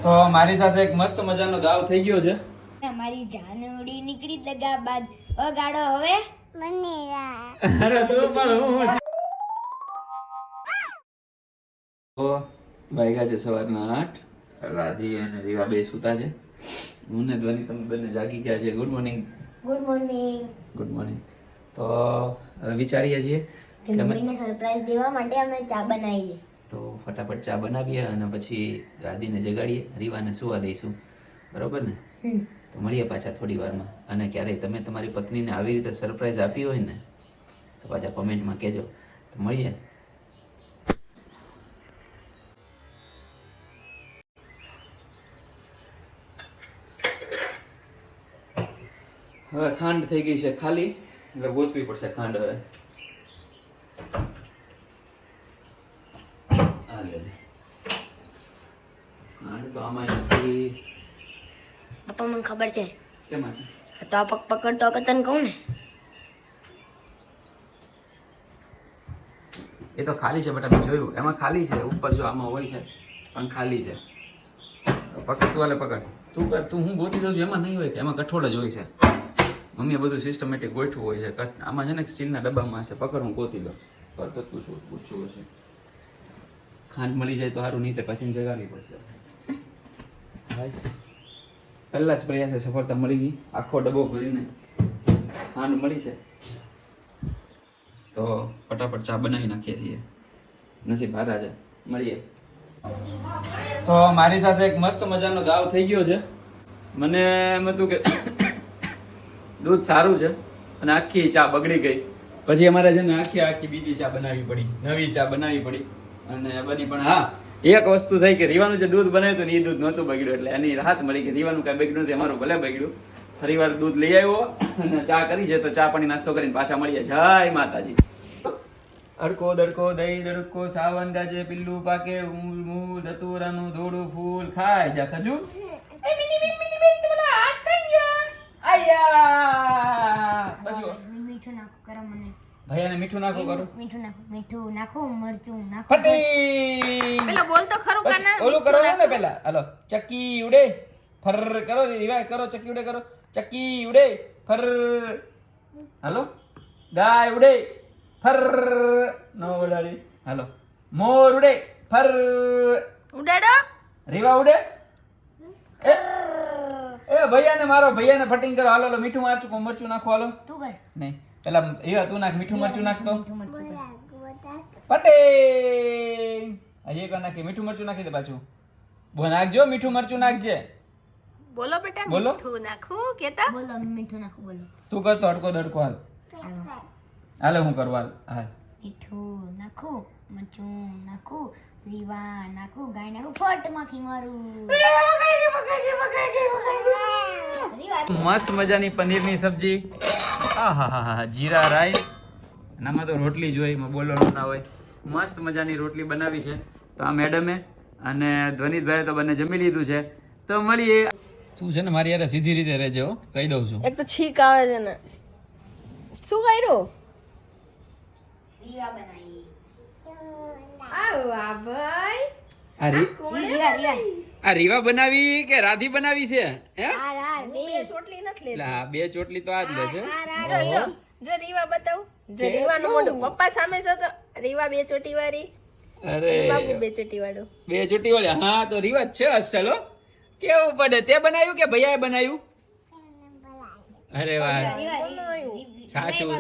તો મારી સાથે એક મસ્ત મજાનો ગાવ થઈ ગયો છે. મારી જાનોડી નીકળી દગાબાજ વગાડો હવે મને અરે તું પણ હું તો વાગ્યા છે સવારના 8. રાધી અને રીવા બે સુતા છે. હું ને ધ્વનિ તમે બંને જાગી ગયા છે. Good morning. Good morning. Good morning. તો હવે વિચારીએ છીએ કે મમ્મીને સરપ્રાઈઝ દેવા માટે અમે ચા બનાવીએ. તો ફટાફટ ચા બનાવીએ અને પછી રાધીને જગાડીએ, રીવાને સુવા દઈશું. બરોબર ને? તો મળીએ પાછા થોડી વારમાં. અને ક્યારેય તમે તમારી પત્નીને આવી રીતે સરપ્રાઈઝ આપી હોય ને તો પાછા કોમેન્ટમાં કહેજો. તો મળીએ. હવે ખાંડ થઈ ગઈ છે ખાલી, એટલે ગોતવી પડશે ખાંડ. હવે ખાંડ તો આમાં નથી. પપ્પા મને ખબર છે. કેમાં છે? તો આ પગ પકડતો કે તને કહું ને. એ તો ખાલી છે બેટા, મેં જોયું એમાં ખાલી છે. ઉપર જો આમાં હોય છે પણ ખાલી છે. પકડ તું, હાલે પકડ તું. કર તું. હું ગોતી દઉં છું. એમાં નહીં હોય કે એમાં કઠોળ જ હોય છે. મમ્મીએ બધું સિસ્ટમેટિક ગોઠવું હોય છે. આમાં છે ને સ્ટીલના ડબ્બામાં હશે. પકડ, હું ગોતી દઉં. કરતો પૂછવું હશે. ખાંડ મળી જાય તો સારું, નહીં તો પછી જગાડવી પડશે. બસ પહેલા જ પ્રયાસે સફળતા મળી ગઈ. આખો ડબ્બો ભરીને ખાંડ મળી છે. તો ફટાફટ ચા બનાવી નાખીએ છીએ. નસીબ હારા છે. મળીએ. તો મારી સાથે એક મસ્ત મજાનો ગાવ થઈ ગયો છે. મને એમ હતું કે દૂધ સારું છે અને આખી ચા બગડી ગઈ. પછી અમારે છે ને આખી બીજી ચા બનાવવી પડી, નવી ચા બનાવવી પડી. અને બની પણ હા, એક વસ્તુ થઈ કે રીવાનું જે દૂધ બનાવ્યું હતું ને એ દૂધ નહોતું બગડ્યું. એટલે એની રાહત મળી કે રીવાનું કાંઈ બગડ્યું નથી, અમારું ભલે બગડ્યું. ફરી વાર દૂધ લઈ આવ્યો અને ચા કરી છે. તો ચા પાણી નાસ્તો કરીને પાછા મળીએ. જય માતાજી. અડકો દડકો દહીં દડકો સાવન ગાજે પિલ્લું પાકે મૂળ ધતુરાનું ધોળું ફૂલ ખાય જા ખજૂર. મીઠું નાખો કરો મને. ભૈયાને મીઠું નાખો કરો. મીઠું નાખો મરચું નાખો. ફટી પેલા બોલ તો ખરું કાના. ઓલું કરો ને પેલા. હાલો ચક્કી ઉડે ફર કરો. રિવાય કરો. ચક્કી ઉડે કરો. ચક્કી ઉડે ફર. હાલો ગાય ઉડે ફર. નો ઉડાડી. હાલો મોર ઉડે ફર. ઉડાડો. રીવા ઉડે. એ ભૈયાને મારો. ભૈયાને ફટિંગ કરો. હાલો મીઠું મરચું નાખો. હાલો તું કર. નહીં પેલા રીવા તું નાખ. મીઠું મરચું નાખતો મરચું પટે. હજી એક નાખી. મીઠું મરચું નાખી દે પાછું. બો નાખજો. મીઠું મરચું નાખજે. બોલો બેટા. બોલો. મીઠું નાખું કેતા. બોલો મીઠું નાખો. બોલો તું કરતો અડકો દડકો હાલ. હાલે હું કરવા હાલ. મીઠું નાખું મરચું નાખું રીવા નાખું ગાય નાખું ફટ માખી મારું. મસ્ત મજાની પનીરની સબ્જી. આહાહા જીરા રાઈ. આમાં તો રોટલી જોઈએ, એમાં બોલવાનું ના હોય. મસ્ત મજાની રોટલી બનાવી છે. તો આ મેડમે અને ધ્વનિતભાઈ તો બંને જમી લીધું છે. તો મળીએ. તું છે ને મારી યાર સીધી રીતે રહેજે હો, કહી દઉં છું. એક તો છીક આવે છે ને. શું કર્યું? રીવા બનાવી. આ વાહ ભાઈ. આ રીવા બનાવી કે રાધી બનાવી છે? હે બે ચોટલી નથી લેતી. હા, બે ચોટલી તો આ જ લે છે. જો રીવા બતાવ. જો રીવાનું મોઢું પપ્પા સામે જો તો રીવા બે ચોટી વાળી. અરે બાબુ બે ચોટી વાળું. બે ચોટી વાળી. હા તો રીવા જ છે અસલ હો. કેવું પડે. તે બનાવ્યું કે ભૈયાએ બનાવ્યું? અરે વાહ સાચું.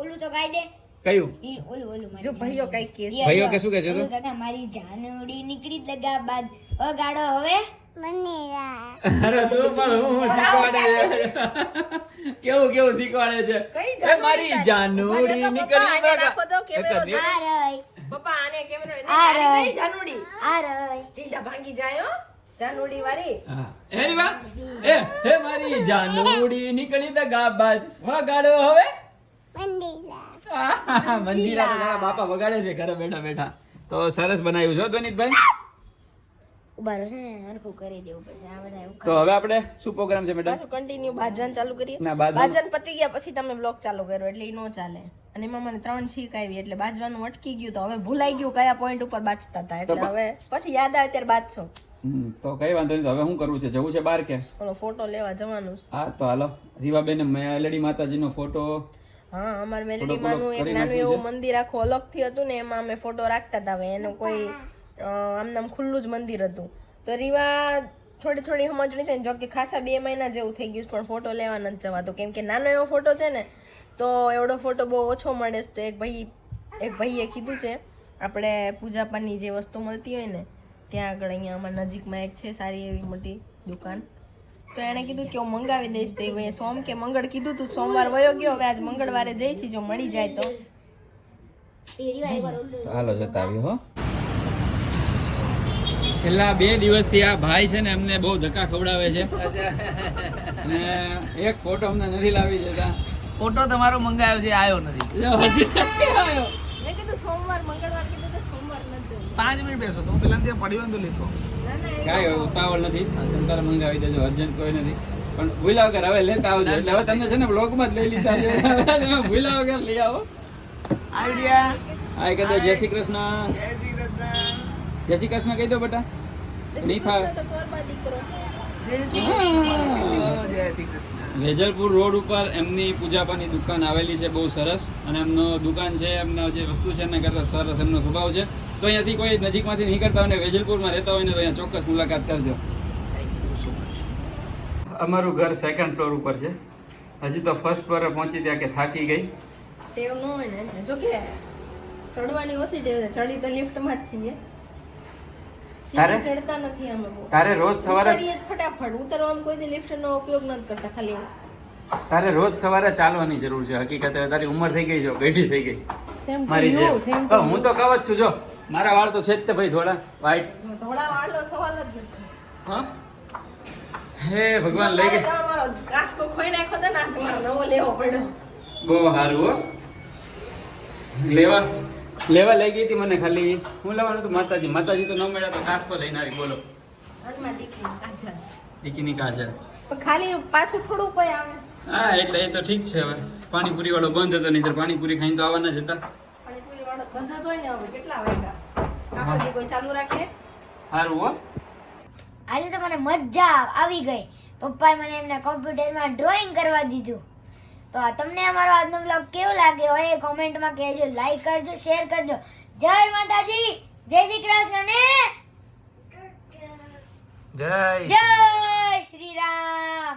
ઓલું તો ગાઈ દે. કયું? ઓલું જો ભાઈઓ કઈ કે છે. ભાઈઓ કે શું કે છે? ઓલું કાકા મારી જાનોડી નીકળી દગાબાજ વગાડો હવે મને અરે તું પણ હું શીખવાડે છે. કેવું શીખવાડે છે? એ મારી જાનોડી નીકળી નાખો તો કેમેરો જો. આ રઈ પપ્પા આને કેમેરો ને આ તારી કઈ જાનુડી. આ રઈ ઢીંડા ભાંગી જાય હો. જાનુડી વાળી. હા એ રીવા. એ મારી જાનોડી નીકળી દગાબાજ વગાડો હવે મંજીરા. મંજીરા તો તારા બાપા વગાડે છે ઘરે બેઠા બેઠા. તો સરસ બનાવ્યું છો ધ્વનિતભાઈ. ઉભારો છે ને હરખું કરી દેવું પડશે આ બધા એવું. તો હવે આપણે શું પ્રોગ્રામ છે મેડમ? પાછું કન્ટિન્યુ ભાજવાનું ચાલુ કરીએ. ના બાજવાનું ભાજન પતી ગયા પછી તમે બ્લોગ ચાલુ કરો એટલે ઈ નો ચાલે. અને એમાં મને 3 છીક આવી એટલે બાજવાનું અટકી ગયું. તો હવે ભૂલાઈ ગયું કયા પોઈન્ટ ઉપર બાજતા હતા. એટલે હવે પછી યાદ આવે ત્યારે બાજશું. તો કઈ વાંધો નહીં. તો હવે શું કરવું છે? જવું છે બહાર કે? ઓલો ફોટો લેવા જવાનું છે. હા તો હાલો. રીવાબેન મેલડી માતાજીનો ફોટો. હા, અમારે મેલડીમાંનું એક નાનું એવું મંદિર આખું અલગથી હતું ને, એમાં અમે ફોટો રાખતા હતા. હવે એનું કોઈ આમ ખુલ્લું જ મંદિર હતું. તો રીવા થોડી સમજણી થઈ, જો કે ખાસા 2 મહિના જેવું થઈ ગયું પણ ફોટો લેવા નથી જવાતું, કેમ કે નાનો એવો ફોટો છે ને, તો એવડો ફોટો બહુ ઓછો મળે છે. તો એક ભાઈએ કીધું છે આપણે પૂજાપાની જે વસ્તુ મળતી હોય ને ત્યાં આગળ અહીંયા અમારા નજીકમાં એક છે સારી એવી મોટી દુકાન, તો એણે કીધું કે હું મંગાવી દઈશ. તો એ સોમ કે મંગળ કીધું તું, સોમવાર વયો ગયો, હવે આજ મંગળવારે જઈશી, જો મળી જાય તો. હાલો જતા આવ્યો હો. છેલ્લા 2 દિવસથી આ ભાઈ છે ને એમને બહુ ધક્કા ખવડાવે છે અને એક ફોટો અમને નથી લાવી દેતા. ફોટો તમારો મંગાવ્યો છે, આવ્યો નથી. મેં કીધું સોમવાર મંગળવાર કીધું તો સોમવાર નથી જવું. 5 મિનિટ બેસો તો હું પેલા ત્યાં પડ્યો તો લીધો. કાંઈ ઉતાવળ નથી, તમે તારે મંગાવી દેજો, અર્જન્ટ કોઈ નથી. પણ ભૂલા વગર હવે લેતા આવજો, એટલે હવે તમને છે ને બ્લોગમાં જ લઈ લીધા છે. તમે ભૂલા વગર લઈ આવો. આઈડિયા. હા કહી દો જય શ્રી કૃષ્ણ. જય શ્રી કૃષ્ણ કહી દો બેટા. નહીં ફાવે. તો કોરબા દીકરો. જય શ્રી કૃષ્ણ. વેજલપુર રોડ ઉપર એમની પૂજાપાની દુકાન આવેલી છે, બહુ સરસ. અને એમનો દુકાન છે, એમનો જે વસ્તુ છે એના કરતાં સરસ એમનો સ્વભાવ છે. તો અહીંયાથી કોઈ નજીકમાંથી નીકળતા હોય ને વેજલપુરમાં રહેતા હોય ને તો અહીંયા ચોક્કસ મુલાકાત કરજો. અમારું ઘર 2nd ફ્લોર ઉપર છે. હજી તો ફર્સ્ટ ફ્લોરે પહોંચી ત્યાં કે થાકી ગઈ. ટેવ ન હોય ને, જો કે ચડવાની ઓછી ટેવ છે, ચડી તો લિફ્ટમાં જ છીએ. તારે? સીડી ચડતા નથી અમે બહુ. તારે રોજ સવારે ઉતરીએ જ ફટાફટ ઉતરવામાં કોઈ દી લિફ્ટનો ઉપયોગ નથી કરતા, ખાલી તારે રોજ સવારે ચાલવાની જરૂર છે. હકીકતે તારી ઉંમર થઈ ગઈ, જો ગઈઢી થઈ ગઈ સેમ ટુ મારી યુ, જેમ. સેમ પણ હું તો કહું જ છું, જો મારા વાળ તો છે જ તે ભાઈ થોડા વ્હાઈટ. થોડા વાળનો સવાલ જ નથી. હા હે ભગવાન લઈ ગઈ. તમારો કાસ્કો ખોઈ નાખ્યો તો ના મારો નવો લેવો પડ્યો. બહુ સારું હો. લેવા લઈ ગઈ હતી મને. ખાલી હું લેવાનું હતું માતાજી તો ન મળ્યા તો કાસ્કો લઈને આવી. બોલો. હાથમાં દીકરી કાજલ. દીકીની કાજલ. પણ ખાલી પાછું થોડું કોઈ આવે. હા એટલે એ તો ઠીક છે. હવે પાણીપુરી વાળો બંધ હતો, નહીં પાણીપુરી ખાઈને તો આવવાના જ હતા. પાણીપુરી વાળો ધંધો જોઈ ને હવે કેટલા વાગ્યા. આખો દી કોઈ ચાલુ રાખે. સારું હો. આજે તો મને મજા આવી ગઈ. પપ્પાએ મને એમના કોમ્પ્યુટરમાં ડ્રોઈંગ કરવા દીધું. તો તમને અમારો આજનો બ્લોગ કેવો લાગ્યો હોય એ કોમેન્ટમાં કહેજો, લાઈક કરજો, શેર કરજો. જય માતાજી, જય શ્રી કૃષ્ણ ને જય જય શ્રી રામ.